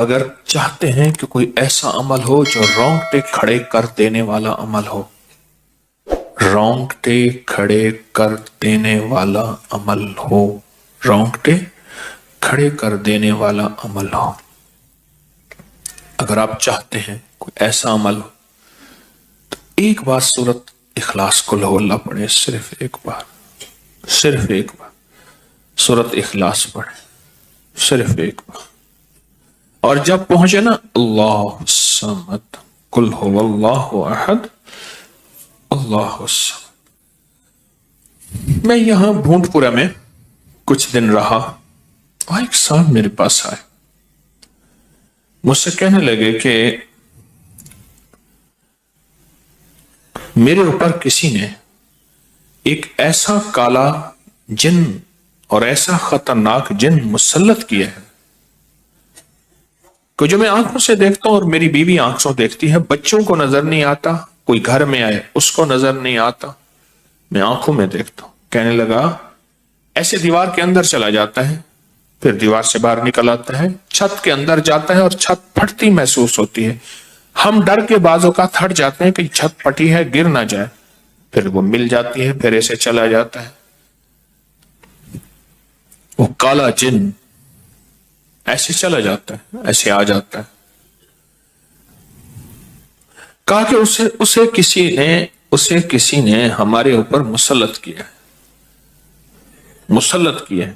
اگر چاہتے ہیں کہ کوئی ایسا عمل ہو جو رونگٹے کھڑے کر دینے والا عمل ہو، رونگٹے کھڑے کر دینے والا عمل ہو، رونگٹے کھڑے کر دینے والا عمل ہو، اگر آپ چاہتے ہیں کوئی ایسا عمل ہو تو ایک بار سورت اخلاص قل ہو اللہ پڑھیں، صرف ایک بار سورت اخلاص پڑھیں، صرف ایک بار. اور جب پہنچے نا اللہ الصمد قل هو اللہ احد اللہ الصمد. میں یہاں بھونٹ پورا میں کچھ دن رہا اور ایک صاحب میرے پاس آئے، مجھ سے کہنے لگے کہ میرے اوپر کسی نے ایک ایسا کالا جن اور ایسا خطرناک جن مسلط کیا ہے کہ جو میں آنکھوں سے دیکھتا ہوں اور میری بیوی آنکھوں دیکھتی ہے، بچوں کو نظر نہیں آتا، کوئی گھر میں آئے اس کو نظر نہیں آتا، میں آنکھوں میں دیکھتا ہوں. کہنے لگا ایسے دیوار کے اندر چلا جاتا ہے، پھر دیوار سے باہر نکل آتا ہے، چھت کے اندر جاتا ہے اور چھت پھٹتی محسوس ہوتی ہے. ہم ڈر کے بعض اوقات ہٹ جاتے ہیں کہ چھت پھٹی ہے گر نہ جائے، پھر وہ مل جاتی ہے، پھر ایسے چلا جاتا ہے. وہ کالا جن ایسے چلا جاتا ہے، ایسے آ جاتا ہے. کہا کہ اسے کسی نے ہمارے اوپر مسلط کیا ہے.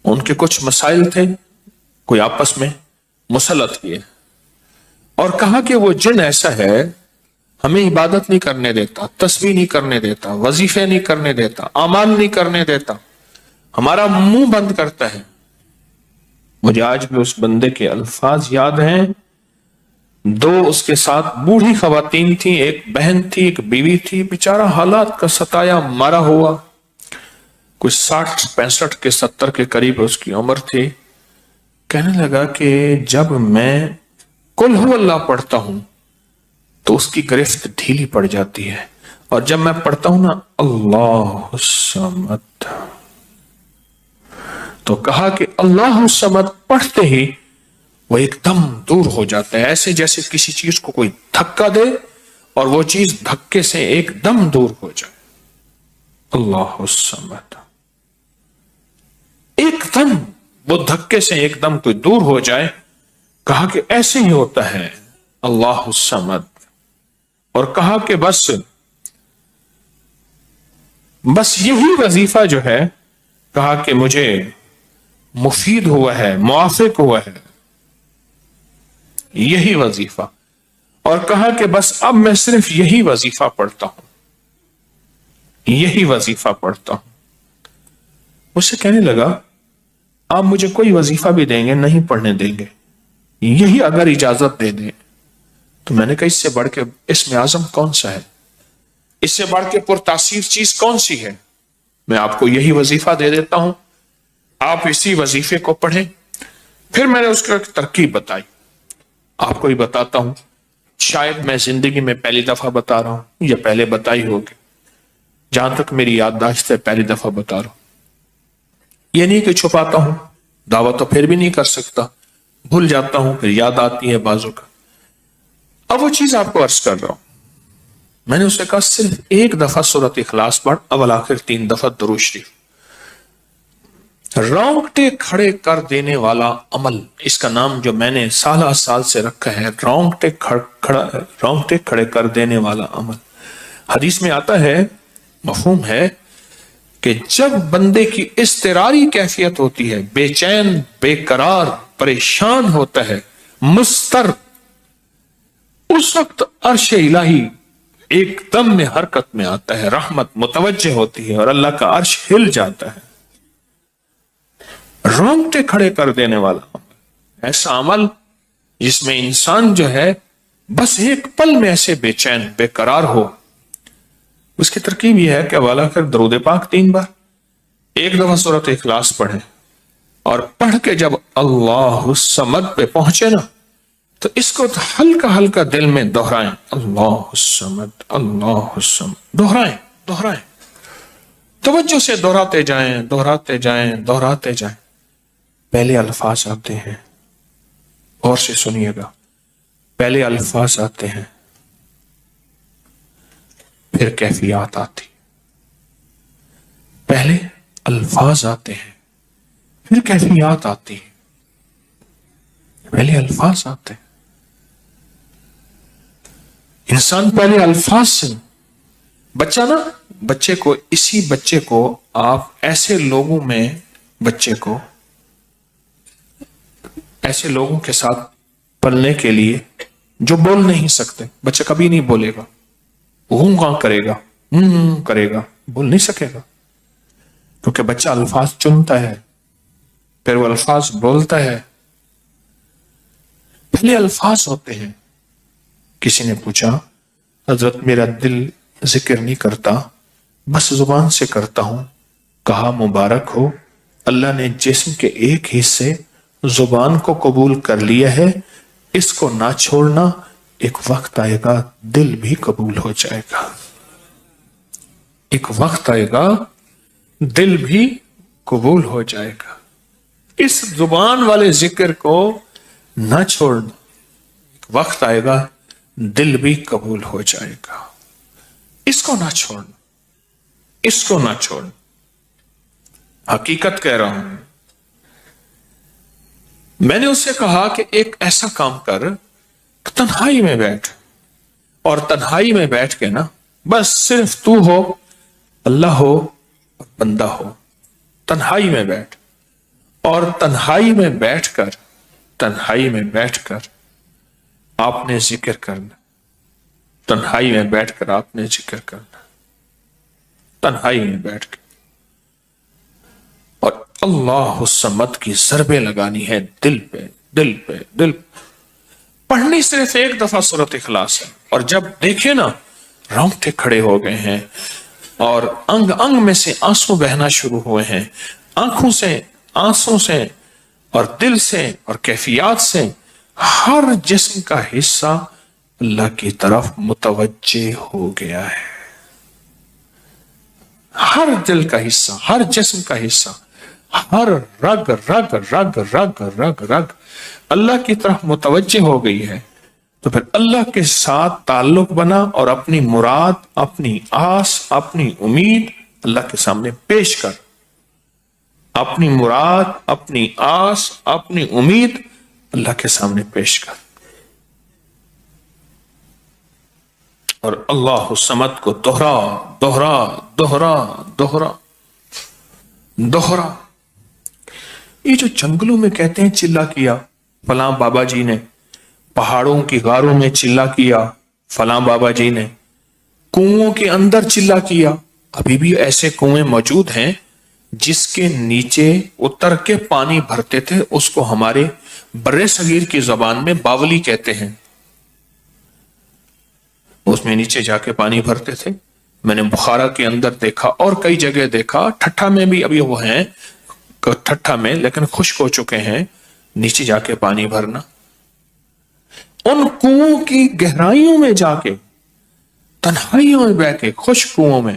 ان کے کچھ مسائل تھے، کوئی آپس میں مسلط کیے اور کہا کہ وہ جن ایسا ہے ہمیں عبادت نہیں کرنے دیتا، تسبیح نہیں کرنے دیتا، وظیفے نہیں کرنے دیتا، اعمال نہیں کرنے دیتا، ہمارا منہ بند کرتا ہے. مجھے آج بھی اس بندے کے الفاظ یاد ہیں. 2 اس کے ساتھ بوڑھی خواتین تھیں، ایک بہن تھی، ایک بیوی تھی، بیچارہ حالات کا ستایا مارا ہوا، کچھ 60 65 کے 70 کے قریب اس کی عمر تھی. کہنے لگا کہ جب میں قل ہو اللہ پڑھتا ہوں تو اس کی گرفت ڈھیلی پڑ جاتی ہے، اور جب میں پڑھتا ہوں نا اللہ الصمد، تو کہا کہ اللہ الصمد پڑھتے ہی وہ ایک دم دور ہو جاتا ہے، ایسے جیسے کسی چیز کو کوئی دھکا دے اور وہ چیز دھکے سے ایک دم دور ہو جائے. اللہ الصمد ایک دم وہ دھکے سے ایک دم کوئی دور ہو جائے. کہا کہ ایسے ہی ہوتا ہے اللہ الصمد. اور کہا کہ بس یہی وظیفہ جو ہے، کہا کہ مجھے مفید ہوا ہے، موافق ہوا ہے یہی وظیفہ. اور کہا کہ بس اب میں صرف یہی وظیفہ پڑھتا ہوں. مجھ سے کہنے لگا آپ مجھے کوئی وظیفہ بھی دیں گے نہیں پڑھنے دیں گے، یہی اگر اجازت دے دیں. تو میں نے کہا اس سے بڑھ کے اسم اعظم کون سا ہے، اس سے بڑھ کے پرتاثیر چیز کون سی ہے. میں آپ کو یہی وظیفہ دے دیتا ہوں، آپ اسی وظیفے کو پڑھیں. پھر میں نے اس کو ایک ترکیب بتائی، آپ کو ہی بتاتا ہوں، شاید میں زندگی میں پہلی دفعہ بتا رہا ہوں یا پہلے بتائی ہوگی، جہاں تک میری یادداشت ہے پہلی دفعہ بتا رہا ہوں. یہ نہیں کہ چھپاتا ہوں، دعویٰ تو پھر بھی نہیں کر سکتا، بھول جاتا ہوں پھر یاد آتی ہے بازو کا. اب وہ چیز آپ کو عرض کر رہا ہوں. میں نے اسے کہا صرف ایک دفعہ سورۃ اخلاص پڑھ، اول آخر 3 دفعہ درود شریف. رونگٹے کھڑے کر دینے والا عمل، اس کا نام جو میں نے سال سے رکھا ہے رونگٹے کھڑے کر دینے والا عمل. حدیث میں آتا ہے، مفہوم ہے کہ جب بندے کی اضطراری کیفیت ہوتی ہے، بے چین، بے قرار، پریشان ہوتا ہے، مضطر، اس وقت عرش الہی ایک دم میں حرکت میں آتا ہے، رحمت متوجہ ہوتی ہے اور اللہ کا عرش ہل جاتا ہے. رونگٹے کھڑے کر دینے والا عمل، ایسا عمل جس میں انسان جو ہے بس ایک پل میں ایسے بے چین بے قرار ہو. اس کی ترکیب یہ ہے کہ والا کر درود پاک 3 بار، ایک دفعہ سورۃ اخلاص پڑھیں، اور پڑھ کے جب اللہ الصمد پہ پہنچے نا تو اس کو ہلکا ہلکا دل میں دہرائیں، اللہ الصمد اللہ الصمد، دہرائیں، توجہ سے دہراتے جائیں. پہلے الفاظ آتے ہیں غور سے سنیے گا، پہلے الفاظ آتے ہیں، پھر کیفیات آتی، پہلے الفاظ آتے ہیں پھر کیفیات آتی ہیں، پہلے الفاظ آتے ہیں۔ انسان پہلے الفاظ سے، بچہ نا، اسی بچے کو آپ ایسے لوگوں میں، بچے کو ایسے لوگوں کے ساتھ پلنے کے لیے جو بول نہیں سکتے، بچہ کبھی نہیں بولے گا، ہوں ہاں کرے گا، کرے گا، بول نہیں سکے گا، کیونکہ بچہ الفاظ چنتا ہے پھر وہ الفاظ بولتا ہے۔ پہلے الفاظ ہوتے ہیں۔ کسی نے پوچھا، حضرت میرا دل ذکر نہیں کرتا، بس زبان سے کرتا ہوں۔ کہا مبارک ہو، اللہ نے جسم کے ایک حصے زبان کو قبول کر لیا ہے، اس کو نہ چھوڑنا، ایک وقت آئے گا دل بھی قبول ہو جائے گا، ایک وقت آئے گا دل بھی قبول ہو جائے گا۔ اس زبان والے ذکر کو نہ چھوڑنا، ایک وقت آئے گا دل بھی قبول ہو جائے گا۔ اس کو نہ چھوڑنا، اس کو نہ چھوڑنا، حقیقت کہہ رہا ہوں۔ میں نے اس سے کہا کہ ایک ایسا کام کر، تنہائی میں بیٹھ، اور تنہائی میں بیٹھ کے نا، بس صرف تو ہو، اللہ ہو اور بندہ ہو، تنہائی میں بیٹھ، اور تنہائی میں بیٹھ کر، تنہائی میں بیٹھ کر آپ نے ذکر کرنا، تنہائی میں بیٹھ کر آپ نے ذکر کرنا، تنہائی میں بیٹھ کے، اور اللہ الصمد کی ضربیں لگانی ہے دل پہ، دل پہ، دل پہ۔ پڑھنی صرف ایک دفعہ سورۃ اخلاص ہے، اور جب دیکھیں نا رونگٹے کھڑے ہو گئے ہیں، اور انگ انگ میں سے آنسو بہنا شروع ہوئے ہیں، آنکھوں سے، آنسوں سے، اور دل سے، اور کیفیات سے، ہر جسم کا حصہ اللہ کی طرف متوجہ ہو گیا ہے، ہر دل کا حصہ، ہر جسم کا حصہ، ہر رگ رگ رگ رگ رگ رگ اللہ کی طرف متوجہ ہو گئی ہے۔ تو پھر اللہ کے ساتھ تعلق بنا، اور اپنی مراد، اپنی آس، اپنی امید اللہ کے سامنے پیش کر، اپنی مراد، اپنی آس، اپنی امید اللہ کے سامنے پیش کر، اور اللہ الصمد کو دوہرا دوہرا دوہرا دوہرا دوہرا۔ یہ جو جنگلوں میں کہتے ہیں چلا کیا فلاں بابا جی نے، پہاڑوں کی غاروں میں چلا کیا فلاں بابا جی نے، کنووں کے اندر چلا کیا، ابھی بھی ایسے کنویں موجود ہیں جس کے نیچے اتر کے پانی بھرتے تھے، اس کو ہمارے برے صغیر کی زبان میں باولی کہتے ہیں، اس میں نیچے جا کے پانی بھرتے تھے۔ میں نے بخارا کے اندر دیکھا، اور کئی جگہ دیکھا، ٹھٹھا میں بھی ابھی وہ ہیں، ٹھٹھا میں لیکن خشک ہو چکے ہیں، نیچے جا کے پانی بھرنا، ان کنووں کی گہرائیوں میں جا کے، تنہائیوں میں بیٹھ کے، خشک کنووں میں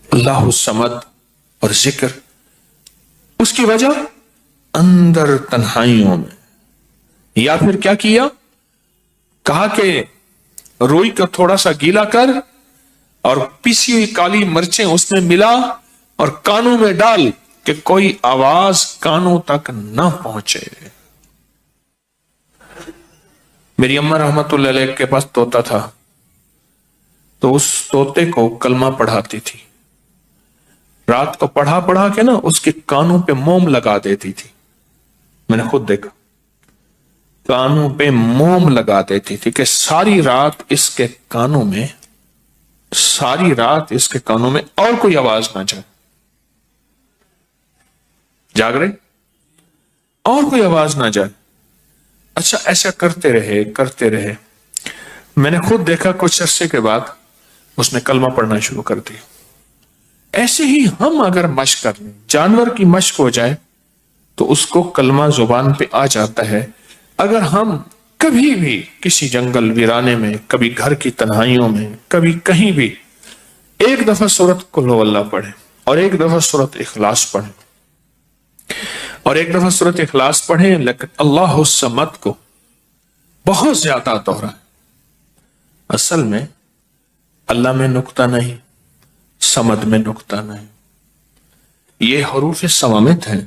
اللہ الصمد اور ذکر۔ اس کی وجہ اندر تنہائیوں میں، یا پھر کیا کیا، کہا کہ روئی کو تھوڑا سا گیلا کر، اور پیسی ہوئی کالی مرچیں اس میں ملا، اور کانوں میں ڈال کہ کوئی آواز کانوں تک نہ پہنچے۔ میری اماں رحمت اللہ علیہ کے پاس طوطا تھا، تو اس طوطے کو کلمہ پڑھاتی تھی، رات کو پڑھا پڑھا کے نا اس کے کانوں پہ موم لگا دیتی تھی، میں نے خود دیکھا، کانوں پہ موم لگا دیتی تھی کہ ساری رات اس کے کانوں میں، ساری رات اس کے کانوں میں اور کوئی آواز نہ جائے۔ جاگ رہے؟ اور کوئی آواز نہ جائے۔ اچھا، ایسا کرتے رہے کرتے رہے، میں نے خود دیکھا کچھ عرصے کے بعد اس نے کلمہ پڑھنا شروع کر دیا۔ ایسے ہی ہم اگر مشق کر لیں، جانور کی مشق ہو جائے تو اس کو کلمہ زبان پہ آ جاتا ہے۔ اگر ہم کبھی بھی کسی جنگل ویرانے میں، کبھی گھر کی تنہائیوں میں، کبھی کہیں بھی ایک دفعہ سورۃ قل ہو اللہ پڑھیں، اور ایک دفعہ سورۃ اخلاص پڑھیں، اور ایک دفعہ سورۃ اخلاص پڑھیں، لیکن اللہ الصمد کو بہت زیادہ دوہرائیں۔ اصل میں اللہ میں نقطہ نہیں، صمد میں نقطہ نہیں، یہ حروف صوامت ہیں،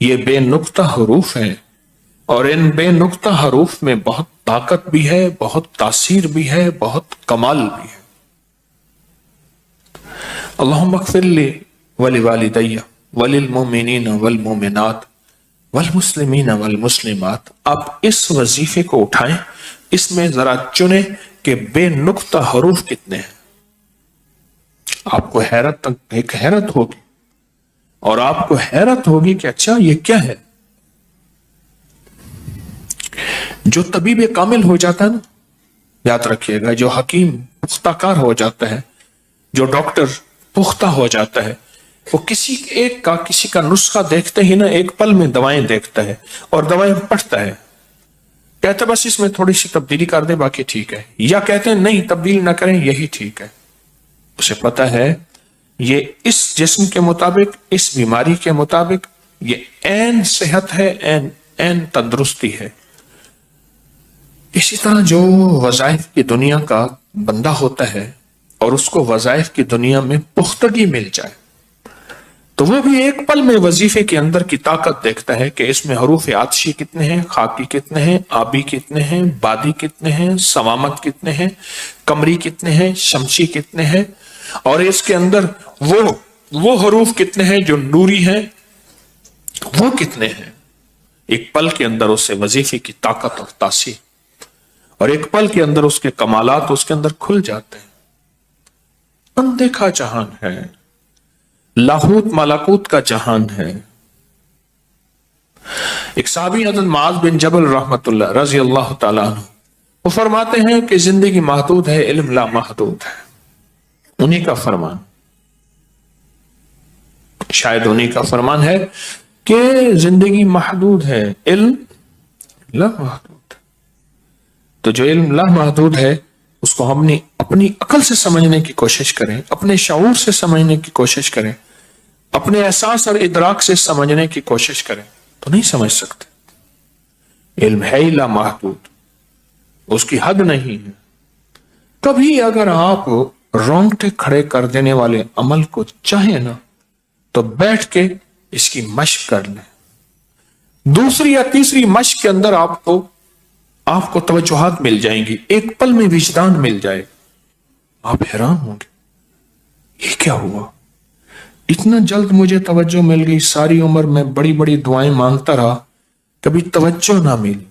یہ بے نقطہ حروف ہیں، اور ان بے نقطہ حروف میں بہت طاقت بھی ہے، بہت تاثیر بھی ہے، بہت کمال بھی ہے۔ اللہم اغفر لی ولوالدی وللمؤمنین والمؤمنات والمسلمین والمسلمات۔ آپ اس وظیفے کو اٹھائیں، اس میں ذرا چنیں کہ بے نقطہ حروف کتنے ہیں۔ آپ کو حیرت ہوگی، اور آپ کو حیرت ہوگی کہ اچھا یہ کیا ہے۔ جو طبیب کامل ہو جاتا ہے نا، یاد رکھیے گا، جو حکیم پختہ کار ہو جاتا ہے، جو ڈاکٹر پختہ ہو جاتا ہے، وہ کسی کا نسخہ دیکھتے ہی نا ایک پل میں دوائیں دیکھتا ہے اور دوائیں پڑھتا ہے، کہتے بس اس میں تھوڑی سی تبدیلی کر دیں باقی ٹھیک ہے، یا کہتے ہیں نہیں تبدیل نہ کریں یہی ٹھیک ہے۔ اسے پتا ہے یہ اس جسم کے مطابق، اس بیماری کے مطابق یہ عین صحت ہے، عین تندرستی ہے۔ اسی طرح جو وظائف کی دنیا کا بندہ ہوتا ہے اور اس کو وظائف کی دنیا میں پختگی مل جائے تو وہ بھی ایک پل میں وظیفے کے اندر کی طاقت دیکھتا ہے کہ اس میں حروف عطشی کتنے ہیں، خاکی کتنے ہیں، آبی کتنے ہیں، بادی کتنے ہیں، صوامت کتنے ہیں، قمری کتنے ہیں، شمسی کتنے ہیں، اور اس کے اندر وہ حروف کتنے ہیں جو نوری ہیں، وہ کتنے ہیں۔ ایک پل کے اندر اسے وظیفے کی طاقت اور تاثیر، اور ایک پل کے اندر اس کے کمالات اس کے اندر کھل جاتے ہیں۔ اندیکھا جہان ہے، لاہوت ملکوت کا جہان ہے۔ ایک صحابی حضرت معاذ بن جبل رحمت اللہ رضی اللہ تعالیٰ عنہ، وہ فرماتے ہیں کہ زندگی محدود ہے، علم لا محدود ہے۔ انہی کا فرمان، شاید انہی کا فرمان ہے کہ زندگی محدود ہے، علم لا محدود۔ تو جو علم لا محدود ہے اس کو ہم اپنی عقل سے سمجھنے کی کوشش کریں، اپنے شعور سے سمجھنے کی کوشش کریں، اپنے احساس اور ادراک سے سمجھنے کی کوشش کریں تو نہیں سمجھ سکتے۔ علم ہے ہی لا محدود، اس کی حد نہیں ہے۔ کبھی اگر آپ رونگٹے کھڑے کر دینے والے عمل کو چاہیں نا تو بیٹھ کے اس کی مشق کر لیں۔ دوسری یا تیسری مشق کے اندر آپ کو توجہات مل جائیں گی، ایک پل میں وجدان مل جائے، آپ حیران ہوں گے یہ کیا ہوا، اتنا جلد مجھے توجہ مل گئی، ساری عمر میں بڑی بڑی دعائیں مانگتا رہا، کبھی توجہ نہ ملی،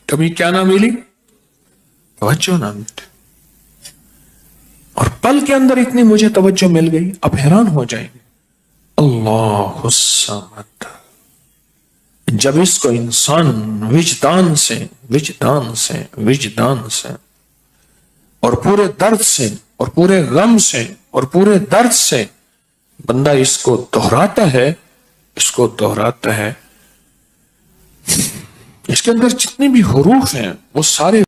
کبھی کیا نہ ملی، توجہ نہ ملی، اور پل کے اندر اتنی مجھے توجہ مل گئی، اب حیران ہو جائیں گے۔ اللہ الصمد، جب اس کو انسان وجدان سے اور پورے درد سے اور پورے غم سے اور پورے درد سے بندہ اس کو دہراتا ہے، اس کے اندر جتنے بھی حروف ہیں وہ سارے